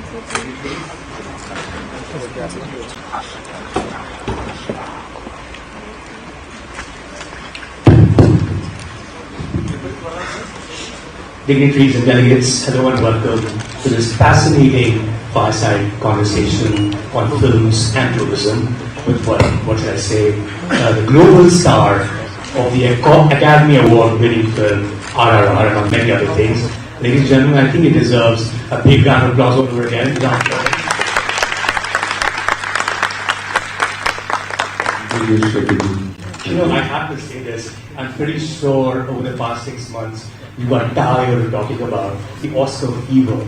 Dignitaries and delegates, hello and welcome to this fascinating fireside conversation on films and tourism with what should I say, the global star of the Academy Award winning film RRR, among many other things. Ladies and gentlemen, I think it deserves a big round of applause over again. You know, I have to say this, I'm pretty sure over the past 6 months, you got tired of talking about the Oscar fever,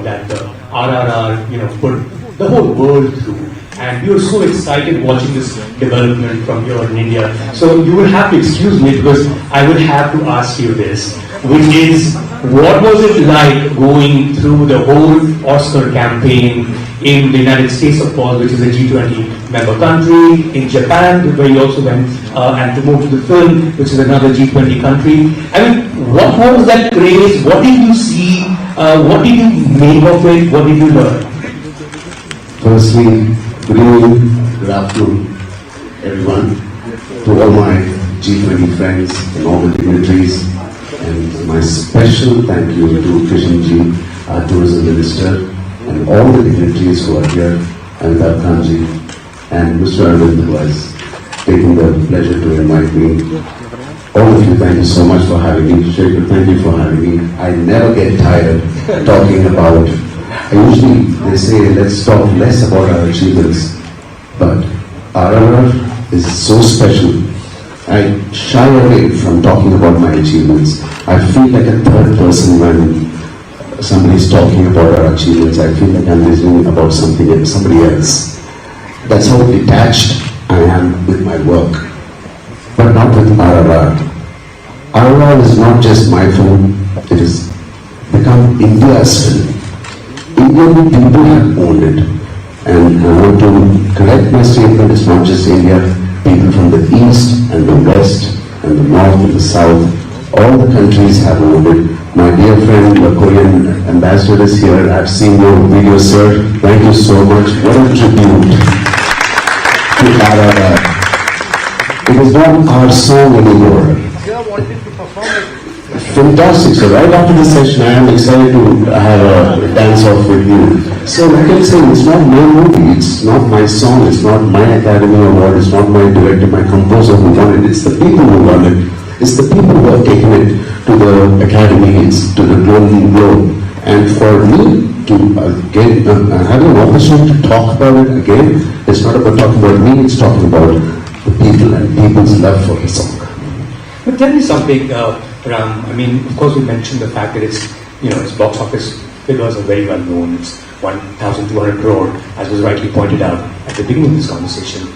that the RRR, put the whole world through. And we were so excited watching this development from here in India. So you will have to excuse me because I will have to ask you this, which is, what was it like going through the whole Oscar campaign in the United States, of course, which is a G20 member country, in Japan, where you also went and promoted the film, which is another G20 country. I mean, what was that craze? What did you see? What did you make of it? What did you learn? Firstly, good evening, good afternoon, everyone, to all my G20 friends and all the dignitaries, and my special thank you to Krishanji, our tourism minister, and all the dignitaries who are here, Amitabh Khanji, and Mr. Arvind, who has taken the pleasure to invite me. All of you, thank you so much for having me. Shekhar, thank you for having me. I never get tired talking about, they say, let's talk less about our achievements, but RRR is so special. I shy away from talking about my achievements. I feel like a third person when somebody's talking about our achievements. I feel like I'm listening about somebody else. That's how detached I am with my work, but not with RRR. RRR is not just my film, it has become India's film. Indian people have owned it, and I want to correct my statement, it's not just India, people from the east and the west and the north and the south, all the countries have owned it. My dear friend, the Korean ambassador is here. I've seen your video, sir. Thank you so much. What a tribute to RRR. It is not our song anymore. Fantastic. So right after the session, I am excited to have a dance off with you. So like I'm saying, it's not my movie, it's not my song, it's not my Academy Award, it's not my director, my composer who won it. It's the people who won it. It's the people who have taken it to the academies, to the Golden Globe. And for me to again have an opportunity to talk about it again, it's not about talking about me, it's talking about the people and people's love for the song. But tell me something, Ram. I mean, of course, we mentioned the fact that its box office figures are very well known. It's 1,200 crore, as was rightly pointed out at the beginning of this conversation.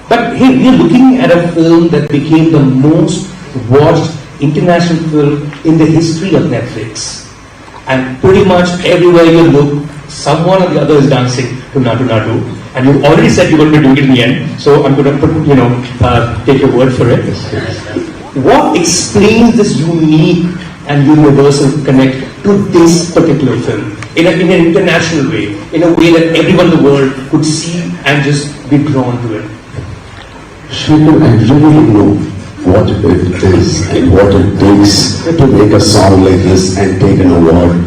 But hey, we're looking at a film that became the most watched international film in the history of Netflix. And pretty much everywhere you look, someone or the other is dancing to Nadu Nadu. And you've already said you're going to do it in the end, so I'm going to take your word for it. What explains this unique and universal connect to this particular film in an international way, in a way that everyone in the world could see and just be drawn to it? Shekhar, I really know what it is and what it takes to make a song like this and take an award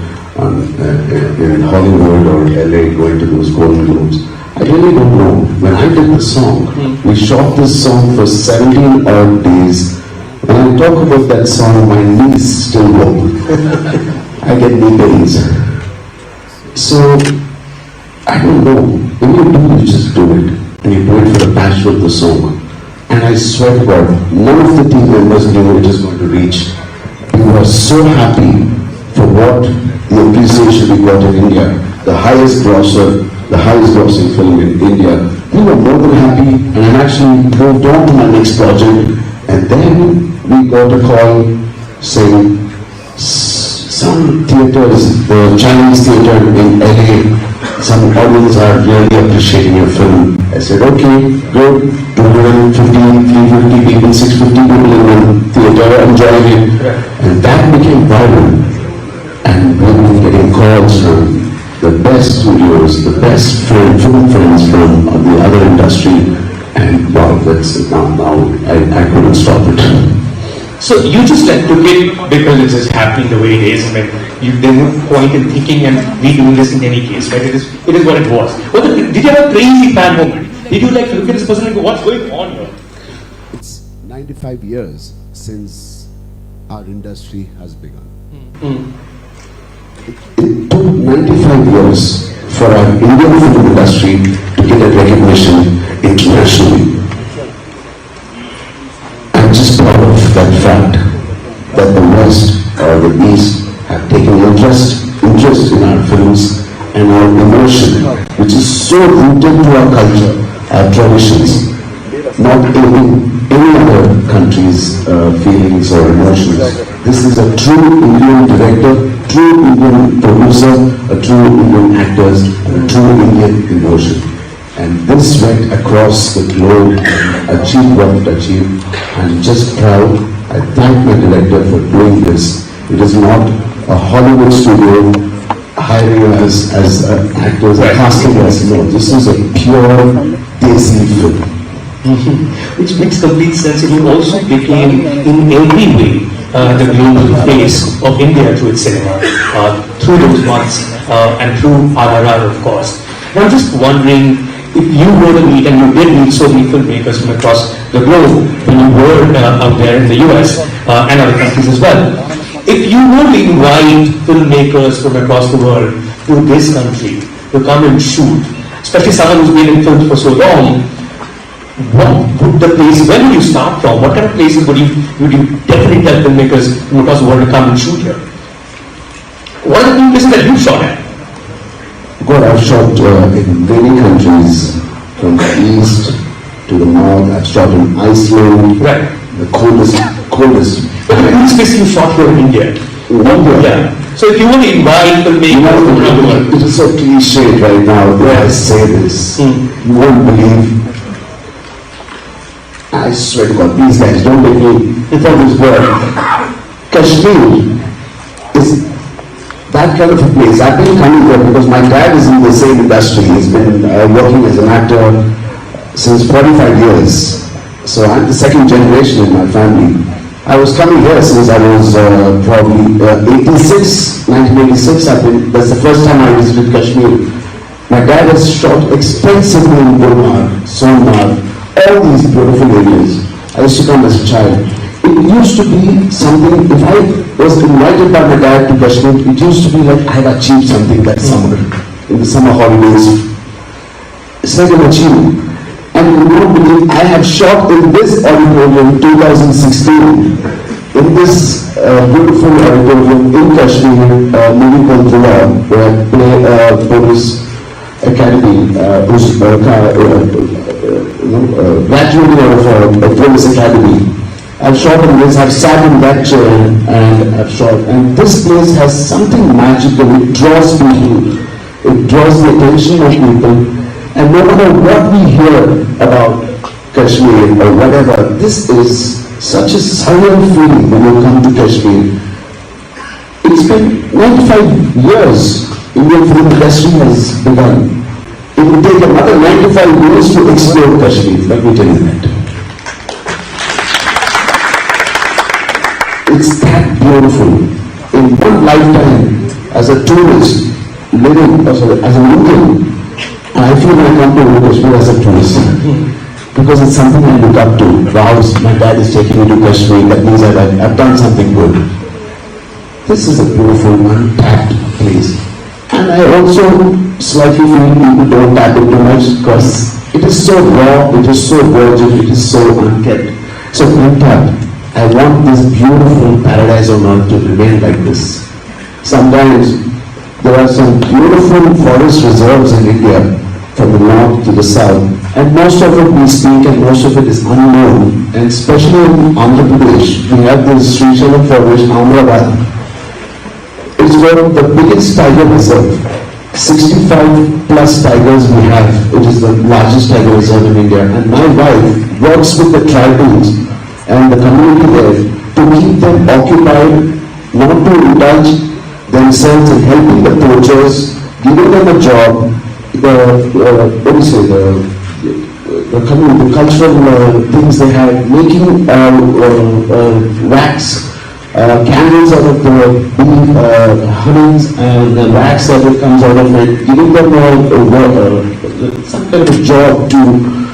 in Hollywood or LA, going to those Golden Globes. I really don't know. When I did the song, we shot this song for 17 odd days. When I talk about that song, my knees still go. I get knee pains. So, I don't know. When you do, you just do it. And you do it for the passion of the song. And I swear to God, none of the team members knew it was going to reach. We were so happy for what the appreciation we got in India. The highest grossing film in India. We were more than happy, and I actually moved on to my next project. And then we got a call saying, some theatres, the Chinese theatre in LA, some audience are really appreciating your film. I said, okay, good, 250, 350 people, 650 people in the theatre enjoying it. And that became viral. And we've been getting calls from the best studios, the best film friends from the other industry, and wow, that's now I couldn't stop it. So you just like took it because it's just happening the way it is. I mean, there's no point in thinking and redoing this in any case, right? It is what it was. Did you have a crazy fan moment? Did you like look at this person and go, what's going on here? It's 95 years since our industry has begun. It took 95 years for our Indian film industry to get a recognition internationally. I'm just proud of that fact that the West or the East have taken interest in our films and our emotion, which is so rooted to our culture, our traditions, not in any other country's feelings or emotions. This is a true Indian director, true Indian producer, a true Indian actors, and a true Indian emotion. And this went across the globe and achieved what it achieved. I'm just proud. I thank my director for doing this. It is not a Hollywood studio hiring us as actors, casting us. No, this is a pure Desi film. Which makes complete sense. It also became, in every way, the global face of India through its cinema, through those months, and through RRR, of course. And I'm just wondering, if you were to meet, and you did meet so many filmmakers from across the globe when you were out there in the US and other countries as well, if you were to invite filmmakers from across the world to this country to come and shoot, especially someone who's been in films for so long, what would the place, where would you start from? What kind of places would you definitely tell filmmakers from across the world to come and shoot here? What are the places that you shot at? God, I've shot in many countries, from the east to the north. I've shot in Iceland, right, the coldest. But in this case you shot here in India. In India? Yeah. So if you want to invite filmmakers from around the world. It is so cliched right now that I say this. You won't believe. I swear to God, these guys don't make me for this word. Kashmir is that kind of a place. I've been coming here because my dad is in the same industry. He's been working as an actor since 45 years. So I'm the second generation in my family. I was coming here since I was probably 1986. That's the first time I visited Kashmir. My dad has shot extensively in Gulmarg, Sonmarg, all these beautiful areas. I used to come as a child. It used to be something, if I was invited by my dad to Kashmir, it used to be like I had achieved something that summer, in the summer holidays. It's like an achievement. And you won't believe, I have shot in this auditorium in 2016, in this beautiful auditorium in Kashmir, a movie called Abdullah, where I play police academy, who's graduating out of a police academy. I've shot in this, I've sat in that chair and I've shot. And this place has something magical. It draws people. It draws the attention of people. And no matter what we hear about Kashmir or whatever, this is such a surreal feeling when you come to Kashmir. It's been 95 years Indian film industry has begun. It will take another 95 years to explore Kashmir, let me tell you that. It's that beautiful. In one lifetime, as a tourist, living as an Indian, I feel when I come to Kashmir as a tourist. Because it's something I look up to. Wow, my dad is taking me to Kashmir, that means I've done something good. This is a beautiful, untapped place. And I also slightly feel people don't tap it too much because it is so raw, it is so virgin, it is so unkept. So untapped. I want this beautiful paradise on earth to remain like this. Sometimes there are some beautiful forest reserves in India from the north to the south, and most of it we speak and most of it is unknown. And especially in Andhra Pradesh, we have this Srinagar forest, Ahmedabad. It's one of the biggest tiger reserve. 65 plus tigers we have. It is the largest tiger reserve in India. And my wife works with the tribals and the community there to keep them occupied, not to indulge themselves in helping the poachers, giving them a job, what do you say, the cultural things they have, making wax, candles out of the bee honeys and the wax that comes out of it, giving them some kind of a job to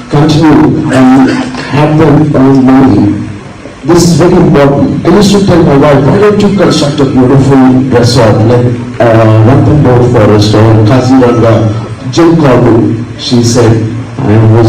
continue and have them earn money. This is very important. I used to tell my wife, why don't you construct a beautiful resort like Ranthambore Forest or Kaziranga, Jim Corbin? She said, I was